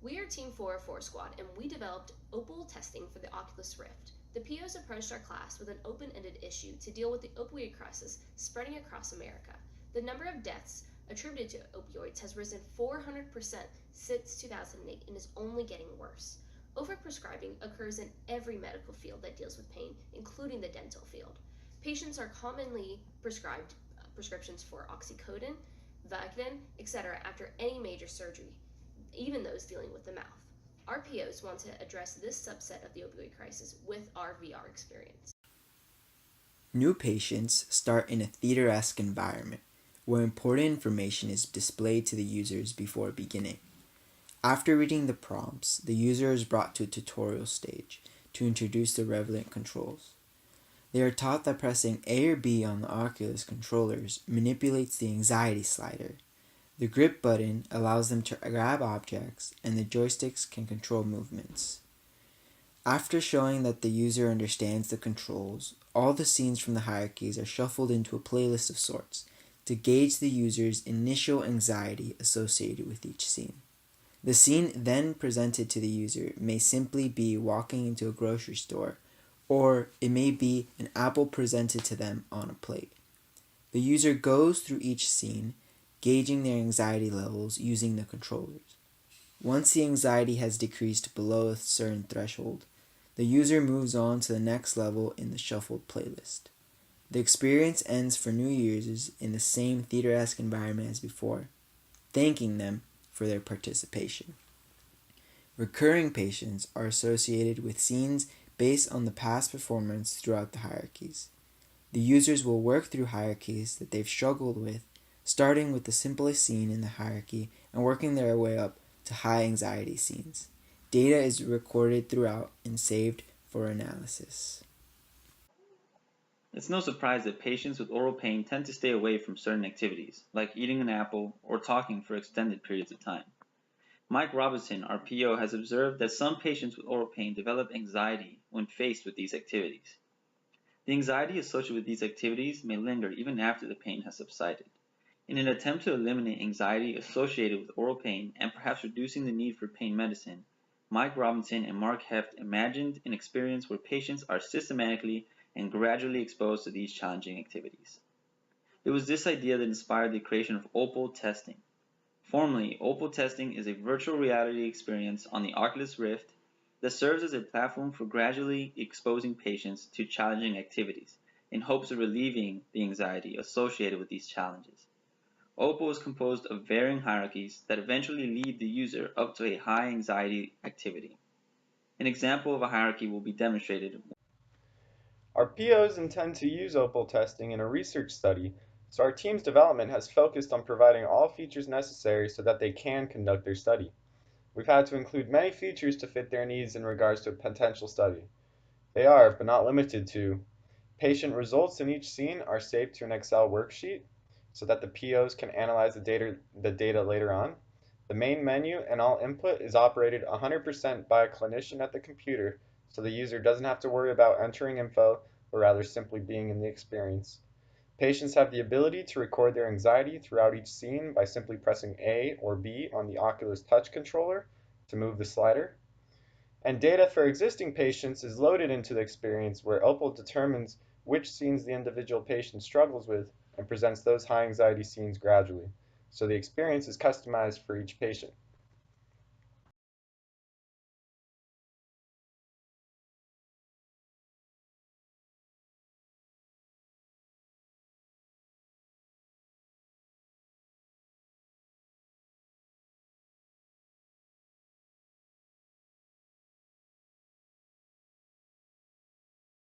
We are Team 404 Squad, and we developed OPAL testing for the Oculus Rift. The POs approached our class with an open-ended issue to deal with the opioid crisis spreading across America. The number of deaths attributed to opioids has risen 400% since 2008 and is only getting worse. Overprescribing occurs in every medical field that deals with pain, including the dental field. Patients are commonly prescribed prescriptions for oxycodone, Vicodin, etc. after any major surgery, even those dealing with the mouth. Our POs want to address this subset of the opioid crisis with our VR experience. New patients start in a theater-esque environment where important information is displayed to the users before beginning. After reading the prompts, the user is brought to a tutorial stage to introduce the relevant controls. They are taught that pressing A or B on the Oculus controllers manipulates the anxiety slider. The grip button allows them to grab objects, and the joysticks can control movements. After showing that the user understands the controls, all the scenes from the hierarchies are shuffled into a playlist of sorts to gauge the user's initial anxiety associated with each scene. The scene then presented to the user may simply be walking into a grocery store, or it may be an apple presented to them on a plate. The user goes through each scene, gauging their anxiety levels using the controllers. Once the anxiety has decreased below a certain threshold, the user moves on to the next level in the shuffled playlist. The experience ends for new users in the same theater-esque environment as before, thanking them for their participation. Recurring patients are associated with scenes based on the past performance throughout the hierarchies. The users will work through hierarchies that they've struggled with, starting with the simplest scene in the hierarchy and working their way up to high anxiety scenes. Data is recorded throughout and saved for analysis. It's no surprise that patients with oral pain tend to stay away from certain activities, like eating an apple or talking for extended periods of time. Mike Robinson, our PO, has observed that some patients with oral pain develop anxiety when faced with these activities. The anxiety associated with these activities may linger even after the pain has subsided. In an attempt to eliminate anxiety associated with oral pain and perhaps reducing the need for pain medicine, Mike Robinson and Mark Heft imagined an experience where patients are systematically and gradually exposed to these challenging activities. It was this idea that inspired the creation of OPAL testing. Formally, OPAL testing is a virtual reality experience on the Oculus Rift that serves as a platform for gradually exposing patients to challenging activities in hopes of relieving the anxiety associated with these challenges. OPAL is composed of varying hierarchies that eventually lead the user up to a high anxiety activity. An example of a hierarchy will be demonstrated. Our POs intend to use OPAL testing in a research study, so our team's development has focused on providing all features necessary so that they can conduct their study. We've had to include many features to fit their needs in regards to a potential study. They are, but not limited to, patient results in each scene are saved to an Excel worksheet so that the POs can analyze the data later on. The main menu and all input is operated 100% by a clinician at the computer, so the user doesn't have to worry about entering info, but rather simply being in the experience. Patients have the ability to record their anxiety throughout each scene by simply pressing A or B on the Oculus Touch controller to move the slider. And data for existing patients is loaded into the experience where OPAL determines which scenes the individual patient struggles with and presents those high anxiety scenes gradually, so the experience is customized for each patient.